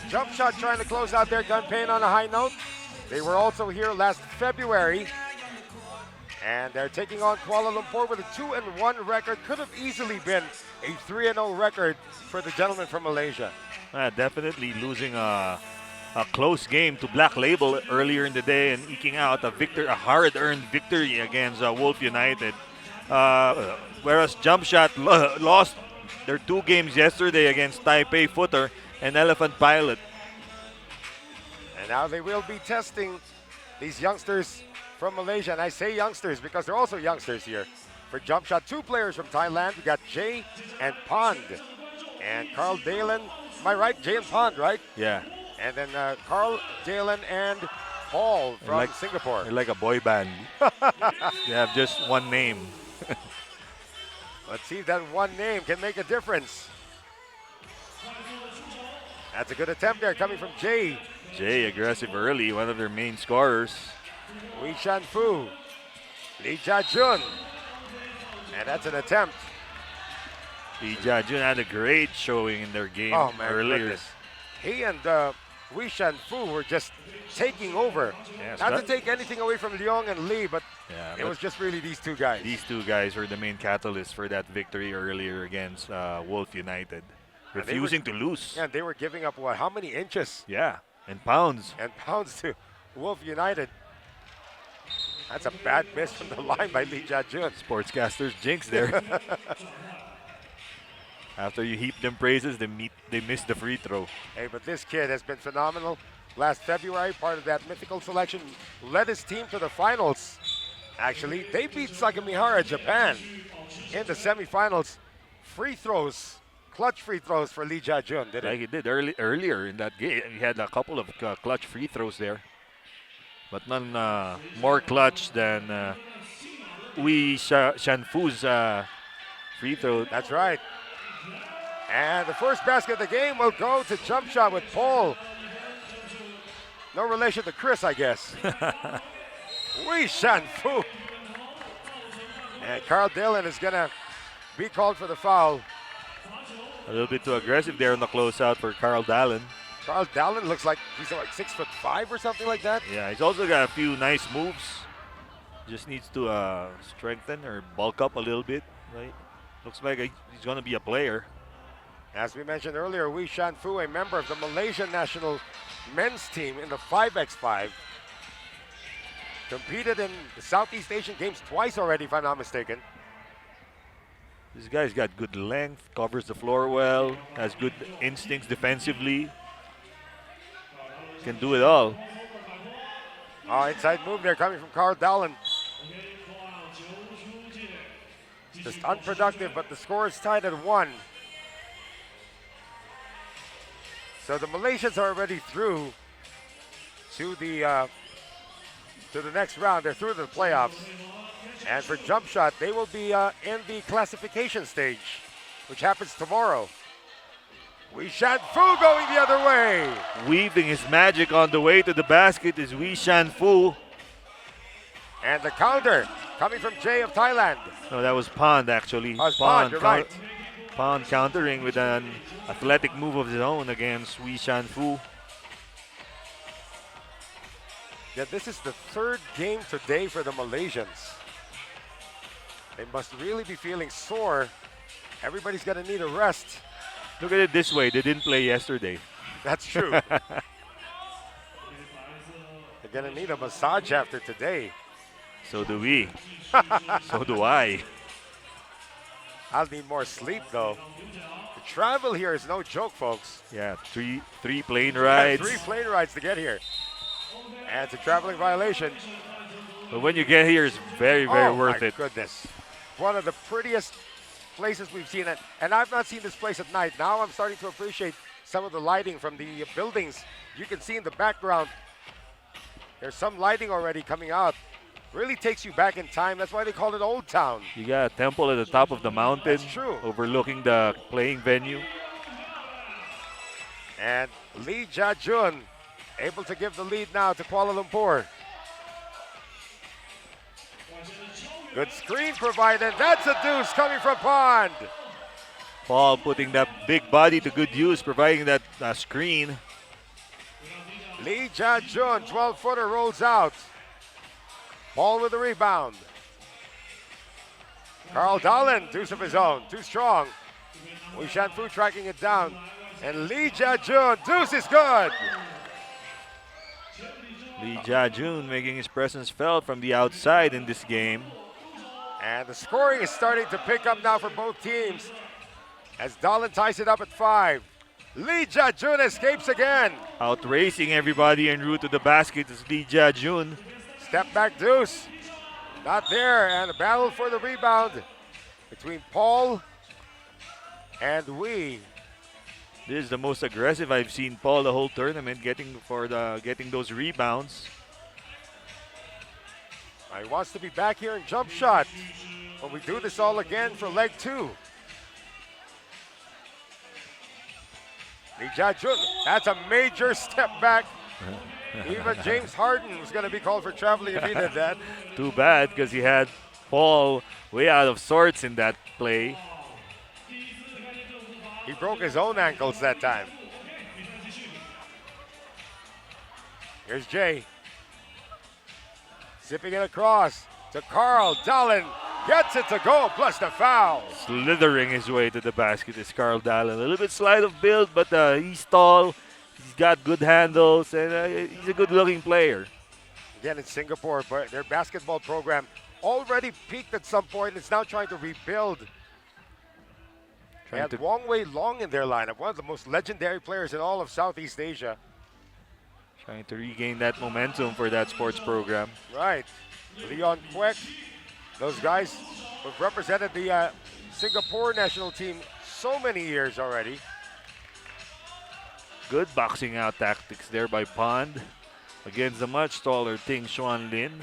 Jump Shot trying to close out their campaign on a high note. They were also here last February. And they're taking on Kuala Lumpur with a 2-1 record. Could have easily been a 3-0 record for the gentleman from Malaysia. Definitely losing a close game to Black Label earlier in the day and eking out a hard-earned victory against Wolf United. Whereas Jump Shot lost their 2 games yesterday against Taipei Footer and Elephant Pilot. And now they will be testing these youngsters from Malaysia. And I say youngsters because they're also youngsters here. For Jump Shot, 2 players from Thailand. We got Jay and Pond. And Carl Dalen. Am I right? Jay and Pond, right? Yeah. And then Carl Dalen and Paul from Singapore. They're like a boy band. They have just one name. Let's see if that one name can make a difference. That's a good attempt there coming from Jay. Jay, aggressive early, one of their main scorers. Wei Shan Fu, Lee Jia-jun. And that's an attempt. Lee Jia-jun had a great showing in their game earlier. Goodness. He and Wei Shan Fu were just taking over. Yes, Not to take anything away from Lijiang and Lee, but it was just really these 2 guys. These 2 guys were the main catalysts for that victory earlier against Wolf United. Refusing to lose. Yeah, they were giving up, how many inches? Yeah, and pounds. And pounds to Wolf United. That's a bad miss from the line by Lee Jia-jun. Sportscasters jinx there. After you heap them praises, they miss the free throw. Hey, but this kid has been phenomenal. Last February, part of that mythical selection, led his team to the finals. Actually, they beat Sagamihara, Japan, in the semifinals. Free throws, clutch free throws for Lee Jia-jun, didn't Like he did earlier in that game. He had a couple of clutch free throws there. But none more clutch than Wei Shan Fu's free throw. That's right. And the first basket of the game will go to Jump Shot with Paul. No relation to Chris, I guess. Wei Shan Fu. And Carl Dillon is going to be called for the foul. A little bit too aggressive there on the closeout for Carl Dallin. Carl Dallin looks like he's like 6'5" or something like that. Yeah, he's also got a few nice moves. Just needs to strengthen or bulk up a little bit. Right? Looks like he's going to be a player. As we mentioned earlier, Wei Shan Fu, a member of the Malaysian national men's team in the 5x5. Competed in the Southeast Asian Games twice already, if I'm not mistaken. This guy's got good length, covers the floor well, has good instincts defensively. Can do it all. Inside move there coming from Carl Dallin. Just unproductive, but the score is tied at 1. So the Malaysians are already through to the next round. They're through to the playoffs. And for Jump Shot, they will be in the classification stage, which happens tomorrow. Wei Shan Fu going the other way. Weaving his magic on the way to the basket is Wei Shan Fu. And the counter coming from Jay of Thailand. No, that was Pond actually. Pond, you're right. Pond countering with an athletic move of his own against Wei Shan Fu. Yeah, this is the 3rd game today for the Malaysians. They must really be feeling sore. Everybody's going to need a rest. Look at it this way, they didn't play yesterday. That's true. They're going to need a massage after today. So do we. So do I. I'll need more sleep, though. The travel here is no joke, folks. Yeah, three plane rides. 3 plane rides to get here. And it's a traveling violation. But when you get here, it's very, very worth it. Oh, my goodness. One of the prettiest places we've seen it. And I've not seen this place at night. Now I'm starting to appreciate some of the lighting from the buildings. You can see in the background, there's some lighting already coming out. Really takes you back in time. That's why they call it Old Town. You got a temple at the top of the mountain. That's true. Overlooking the playing venue. And Lee Jia-jun able to give the lead now to Kuala Lumpur. Good screen provided. That's a deuce coming from Pond. Paul putting that big body to good use, providing that screen. Lijiang, 12-footer rolls out. Paul with the rebound. Carl Dahlen, deuce of his own, too strong. Wei Shanfu tracking it down. And Lijiang, deuce is good. Lijiang making his presence felt from the outside in this game. And the scoring is starting to pick up now for both teams as Dahlen ties it up at 5. Lijiang escapes again. Out racing everybody en route to the basket is Lijiang. Step back deuce. Not there, and a battle for the rebound between Paul and Wei. This is the most aggressive I've seen Paul the whole tournament, getting those rebounds. He wants to be back here in jump shot when we do this all again for leg 2. Lijiang, that's a major step back. Even James Harden was going to be called for traveling if he did that. Too bad, because he had Paul way out of sorts in that play. He broke his own ankles that time. Here's Jay. Zipping it across to Carl Dahlen. Gets it to go, plus the foul. Slithering his way to the basket is Carl Dahlen. A little bit slight of build, but he's tall. He's got good handles, and he's a good-looking player. Again, in Singapore, but their basketball program already peaked at some point. It's now trying to rebuild. They had Wong Wei Long in their lineup, one of the most legendary players in all of Southeast Asia. Trying to regain that momentum for that sports program. Right. Leon Kwek, those guys have represented the Singapore national team so many years already. Good boxing out tactics there by Pond against the much taller Ting Xuan Lin.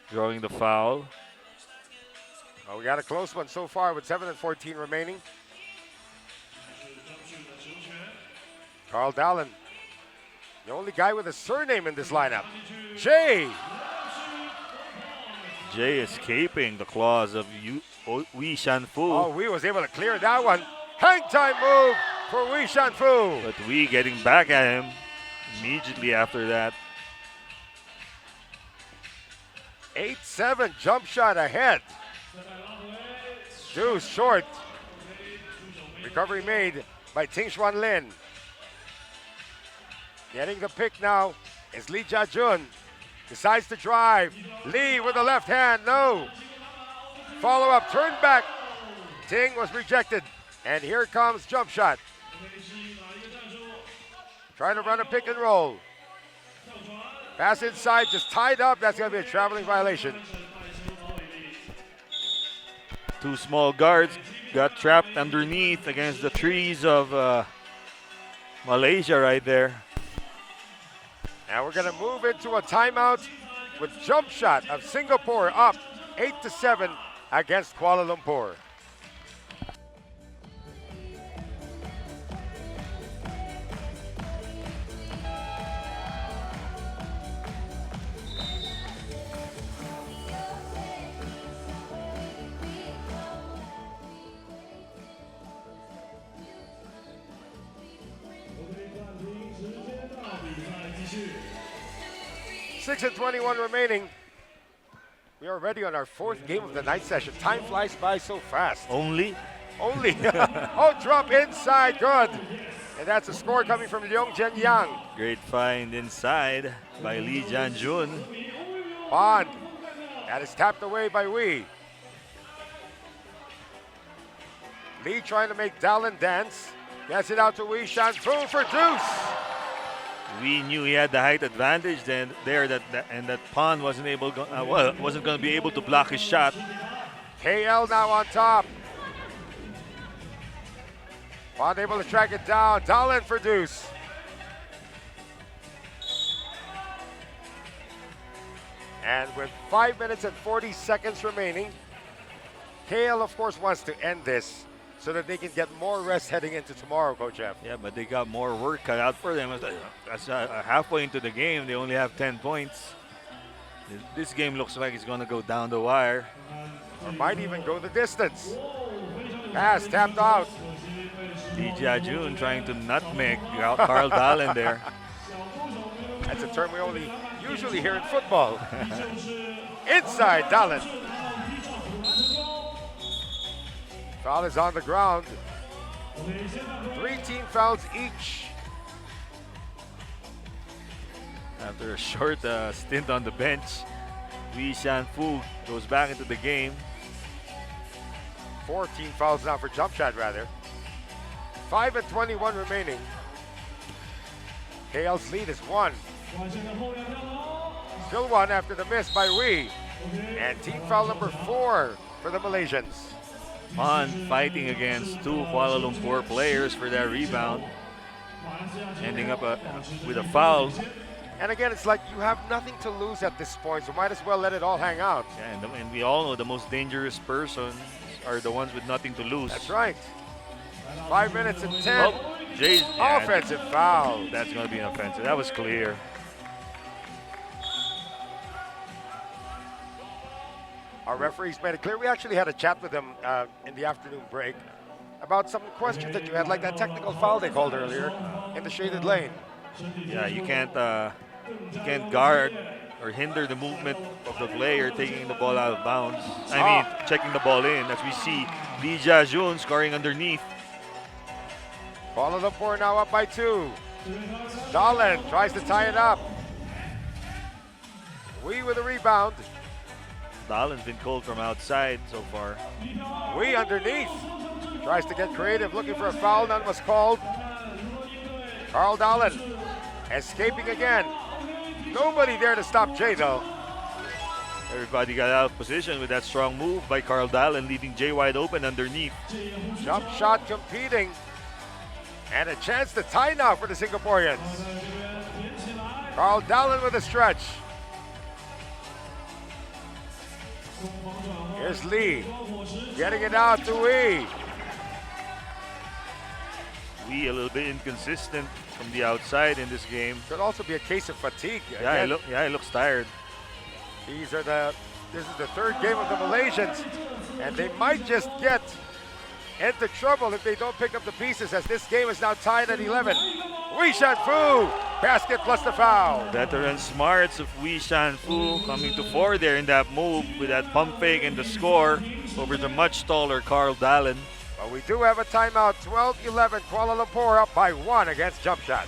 Drawing the foul. Oh, we got a close one so far with 7:14 remaining. Carl Dahlen, the only guy with a surname in this lineup. Jay escaping the claws of Wei Shanfu. Oh, Wei was able to clear that one. Hang time move for Wei Shanfu. But Wei getting back at him immediately after that. 8-7, jump shot ahead. Deuce short. Recovery made by Ting Xuan Lin. Getting the pick now is Lijiang. Decides to drive. Lee with the left hand, no. Follow up, turn back. Ting was rejected. And here comes jump shot. Trying to run a pick and roll. Pass inside, just tied up. That's going to be a traveling violation. Two small guards got trapped underneath against the trees of Malaysia right there. And we're going to move into a timeout with jump shot of Singapore up 8-7 against Kuala Lumpur. Six and 21 remaining. We are ready on our 4th game of the night session. Time flies by so fast. Only? Oh, drop inside, good. And that's a score coming from Leong Jen Yang. Great find inside by Lijiang. Bond. That is tapped away by Wei. Lee trying to make Dahlen dance. Gets it out to Wei Shanfu for deuce. We knew he had the height advantage then there, that Pond wasn't wasn't going to be able to block his shot. KL now on top. Pond able to track it down. Dahlen for deuce. And with 5 minutes and 40 seconds remaining, KL of course wants to end this so that they can get more rest heading into tomorrow, Coach F. Yeah, but they got more work cut out for them. That's halfway into the game, they only have 10 points. This game looks like it's going to go down the wire. Or might even go the distance. Pass tapped out. Lijiang trying to nutmeg Carl Dahlen there. That's a term we only usually hear in football. Inside, Dahlen. Foul is on the ground. 3 team fouls each. After a short stint on the bench, Wei Shan-fu goes back into the game. 4 team fouls now for jump shot, rather. 5:21 remaining. KL's lead is 1. Still 1 after the miss by Wei. And team foul number 4 for the Malaysians. On fighting against 2 Kuala Lumpur players for that rebound. Ending up with a foul. And again, it's like you have nothing to lose at this point, so might as well let it all hang out. Yeah, and we all know the most dangerous persons are the ones with nothing to lose. That's right. 5 minutes and 10. Oh, Offensive foul. That's going to be an offensive. That was clear. Our referees made it clear. We actually had a chat with them in the afternoon break about some questions that you had, like that technical foul they called earlier in the shaded lane. Yeah, you can't guard or hinder the movement of the player taking the ball out of bounds. I mean, checking the ball in. As we see, Lijiang scoring underneath. Kuala Lumpur now up by 2. Dahlen tries to tie it up. Wei with a rebound. Dahlen's been cold from outside so far. Wei underneath. Tries to get creative, looking for a foul. None was called. Carl Dahlen escaping again. Nobody there to stop Jay, though. Everybody got out of position with that strong move by Carl Dahlen, leaving Jay wide open underneath. Jump shot competing. And a chance to tie now for the Singaporeans. Carl Dahlen with a stretch. Here's Lee. Getting it out to Wei. Wei a little bit inconsistent from the outside in this game. Could also be a case of fatigue. Yeah, he looks tired. This is the 3rd game of the Malaysians, and they might just get into trouble if they don't pick up the pieces, as this game is now tied at 11. Wei Shan-fu, basket plus the foul. Veteran smarts of Wei Shan-fu coming to 4 there in that move with that pump fake and the score over the much taller Carl Dahlen. But we do have a timeout. 12-11, Kuala Lumpur up by 1 against jump shot.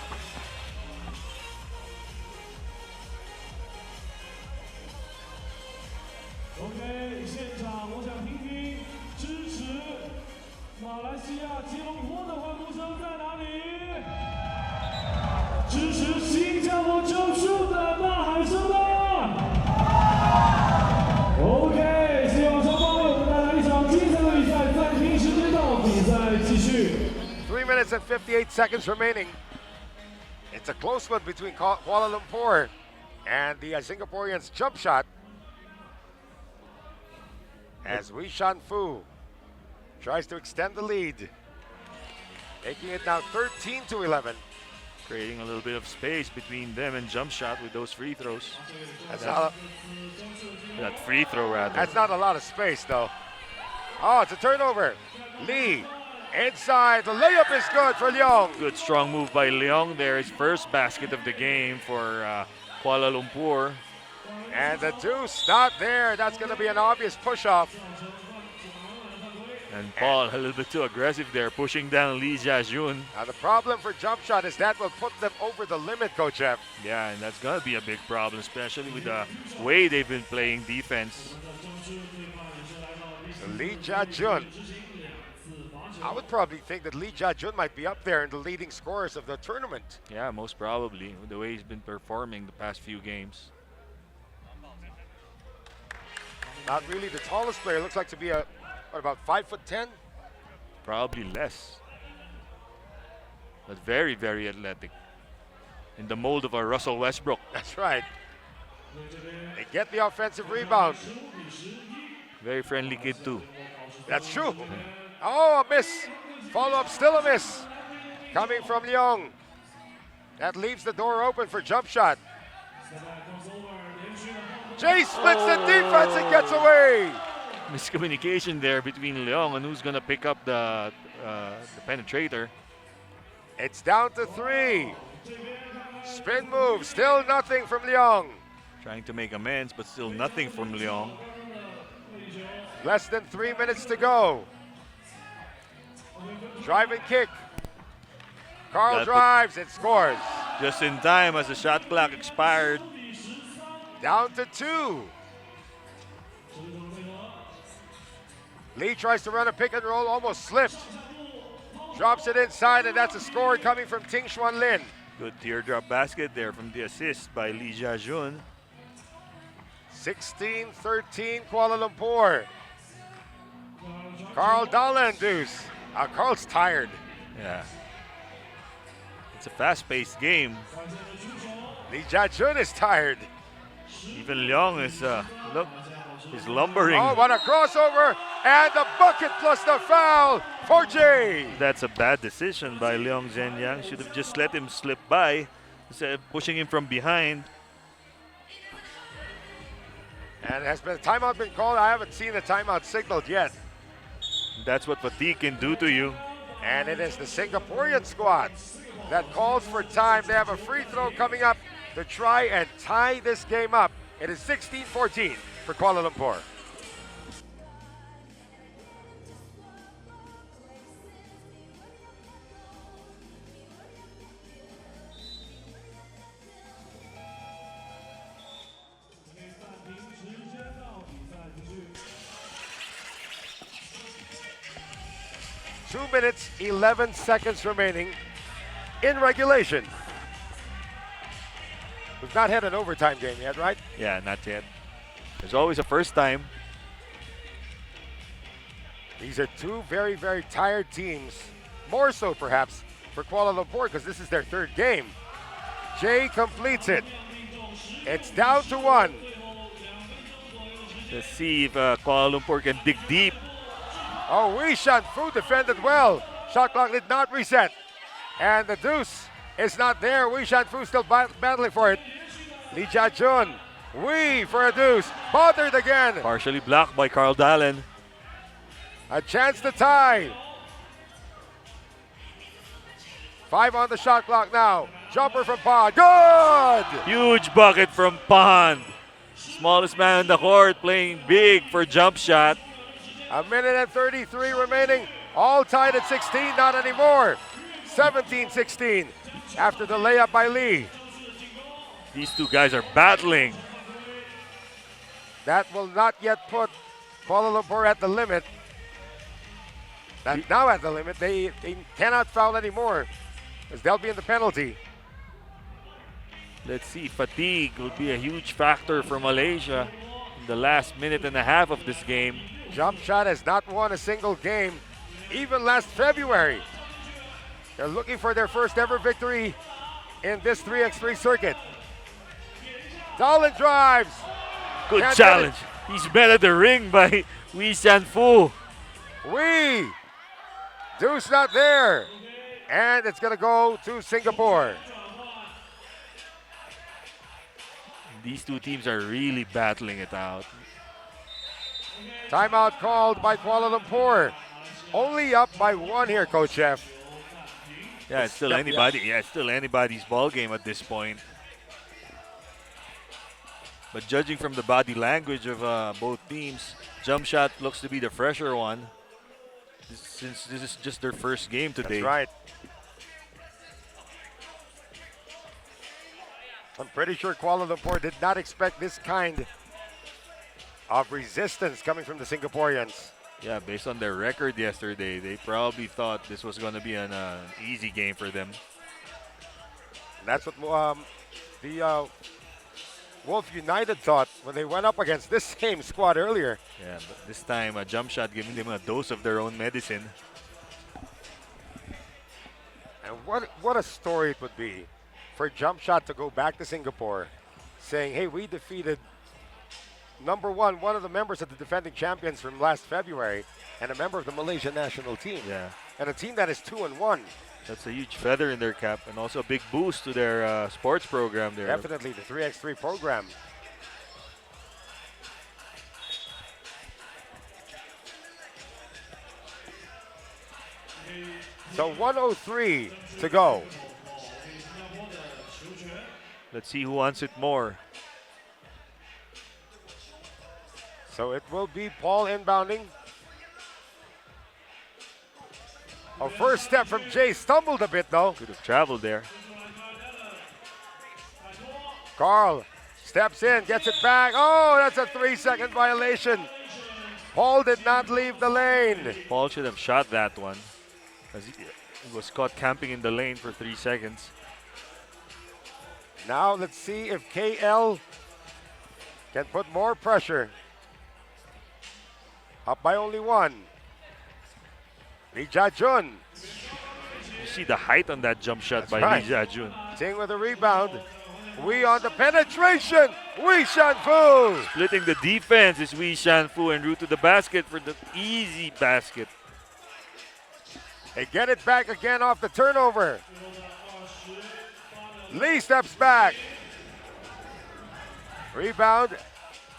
OK， 希望双方为我们带来一场精彩的比赛，暂停时间到，比赛继续。 3 minutes and 58 seconds remaining. It's a close one between Kuala Lumpur and the Singaporeans jump shot. As Wei Shan-fu tries to extend the lead, making it now 13-11. Creating a little bit of space between them and jump shot with those free throws. That free throw, rather. That's not a lot of space, though. Oh, it's a turnover. Lee inside. The layup is good for Leong. Good strong move by Leong there. His first basket of the game for Kuala Lumpur. And the deuce not there. That's going to be an obvious push-off. And Paul a little bit too aggressive there, pushing down Lijiang. Now the problem for jump shot is that will put them over the limit, Coach F. Yeah, and that's going to be a big problem, especially with the way they've been playing defense. So Lijiang. I would probably think that Lijiang might be up there in the leading scorers of the tournament. Yeah, most probably, with the way he's been performing the past few games. Not really the tallest player. Looks like to be what, about 5'10"? Probably less. But very, very athletic. In the mold of a Russell Westbrook. That's right. They get the offensive rebound. Very friendly kid too. That's true. Oh, a miss. Follow-up, still a miss. Coming from Leong. That leaves the door open for jump shot. Jay splits the defense and gets away. Miscommunication there between Leong and who's going to pick up the the penetrator. It's down to 3. Spin move, still nothing from Lijiang. Trying to make amends, but still nothing from Lijiang. Less than 3 minutes to go. Drive and kick. Carl drives and scores. Just in time as the shot clock expired. Down to 2. Lee tries to run a pick and roll, almost slipped. Drops it inside, and that's a score coming from Ting Xuan Lin. Good teardrop basket there from the assist by Lijiang. 16-13 Kuala Lumpur. Carl Dahlen deuce. Carl's tired. Yeah. It's a fast-paced game. Lijiang is tired. Even Lijiang is, look, he's lumbering. Oh, what a crossover, and the bucket plus the foul for Jay. That's a bad decision by Lijiang Zhenyang. Should have just let him slip by instead of pushing him from behind. And has been a timeout been called? I haven't seen the timeout signaled yet. That's what fatigue can do to you. And it is the Singaporean squad that calls for time. They have a free throw coming up to try and tie this game up. It is 16-14 for Kuala Lumpur. Two minutes, 11 seconds remaining in regulation. We've not had an overtime game yet, right? Yeah, not yet. There's always a first time. These are two very, very tired teams. More so, perhaps, for Kuala Lumpur because this is their third game. Jay completes it. It's down to 1. Let's see if Kuala Lumpur can dig deep. Oh, Wei Shan-fu defended well. Shot clock did not reset. And the deuce is not there. Wei Shan-fu still battling for it. Lee Jia-jun, Wei for a deuce. Bothered again. Partially blocked by Carl Dahlen. A chance to tie. 5 on the shot clock now. Jumper from Pond. Good! Huge bucket from Pond. Smallest man on the court playing big for jump shot. A minute and 33 remaining. All tied at 16, not anymore. 17-16 after the layup by Lee. These two guys are battling. That will not yet put Kuala Lumpur at the limit. Now at the limit, they cannot foul anymore as they'll be in the penalty. Let's see, fatigue will be a huge factor for Malaysia in the last minute and a half of this game. Jump Shot has not won a single game, even last February. They're looking for their first ever victory in this 3x3 circuit. Dahlen drives. Good Can't challenge. He's met at the ring by Wei Shan-fu. Wei. Deuce not there. And it's going to go to Singapore. These two teams are really battling it out. Timeout called by Kuala Lumpur. Only up by 1 here, Coach Jeff. Yeah, it's still anybody. Yeah, it's still anybody's ball game at this point. But judging from the body language of both teams, Jump Shot looks to be the fresher one, since this is just their first game today. That's right. I'm pretty sure Kuala Lumpur did not expect this kind of resistance coming from the Singaporeans. Yeah, based on their record yesterday, they probably thought this was going to be an easy game for them. And that's what the Wolf United thought when they went up against this same squad earlier. Yeah, but this time a Jump Shot giving them a dose of their own medicine. And what a story it would be for Jump Shot to go back to Singapore saying, hey, we defeated number one of the members of the defending champions from last February and a member of the Malaysian national team. Yeah. And a team that is 2-1. That's a huge feather in their cap and also a big boost to their sports program there. Definitely the 3x3 program. So 1:03 to go. Let's see who wants it more. So it will be Paul inbounding. A first step from Jay, stumbled a bit though. Could have traveled there. Carl steps in, gets it back. Oh, that's a 3-second violation. Paul did not leave the lane. Paul should have shot that one, as he was caught camping in the lane for 3 seconds. Now let's see if KL can put more pressure. Up by only 1. Lijiang. You see the height on that jump shot by right. Lijiang. Ting with a rebound. Wee on the penetration. Wee Shanfu. Splitting the defense is Wee Shanfu en route to the basket for the easy basket. They get it back again off the turnover. Lee steps back. Rebound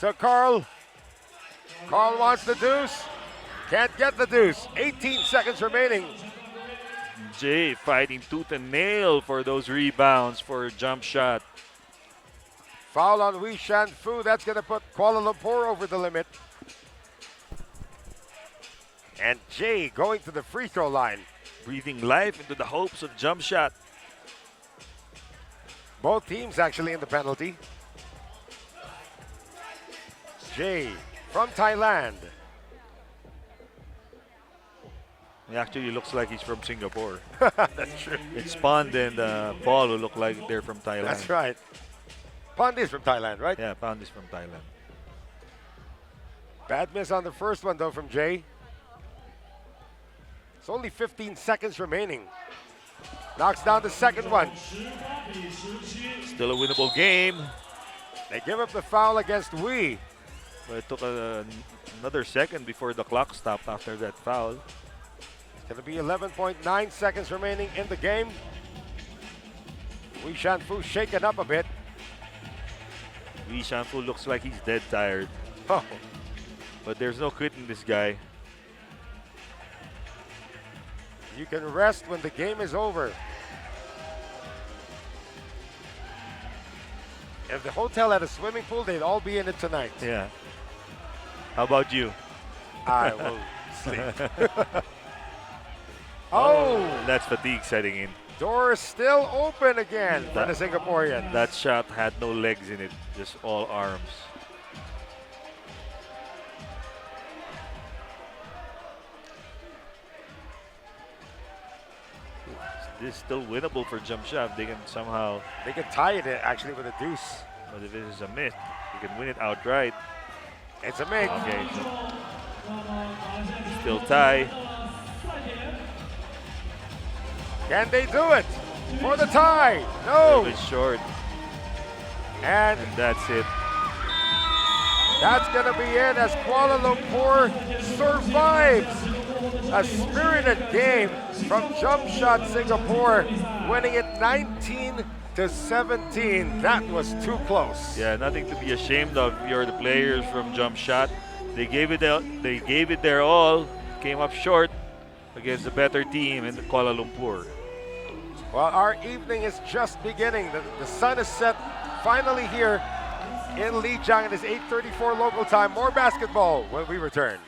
to Carl. Carl wants the deuce. Can't get the deuce. 18 seconds remaining. Jay fighting tooth and nail for those rebounds for a jump shot. Foul on Wee Shanfu. That's going to put Kuala Lumpur over the limit. And Jay going to the free throw line. Breathing life into the hopes of jump shot. Both teams actually in the penalty. Jay from Thailand. He actually looks like he's from Singapore. That's true. It's Pond and Paul who look like they're from Thailand. That's right. Pond is from Thailand, right? Yeah, Pond is from Thailand. Bad miss on the first one, though, from Jay. It's only 15 seconds remaining. Knocks down the second one. Still a winnable game. They give up the foul against Wee. But it took another second before the clock stopped after that foul. It's going to be 11.9 seconds remaining in the game. Wee Shanfu shaken up a bit. Wee Shanfu looks like he's dead tired. Oh, But there's no quitting this guy. you can rest when the game is over. If the hotel had a swimming pool, they'd all be in it tonight. Yeah. How about you? I will sleep. Oh, That's fatigue setting in. door is still open again for the Singaporean. That shot had no legs in it, just all arms. This is still winnable for jump shot. They can somehow, They can tie it actually with a deuce. but if it is a miss, they can win it outright. It's a make. Okay, so still tie. Can they do it for the tie? A No. little bit short, And and that's it. that's going to be it as Kuala Lumpur survives a spirited game from Jump Shot Singapore, winning it 19-17. That was too close. Yeah, nothing to be ashamed of. You're the players from Jump Shot. They gave it their all. Came up short against the better team in Kuala Lumpur. Well, our evening is just beginning. The sun is set finally here in Lijiang. It is 8:34 local time. More basketball when we return.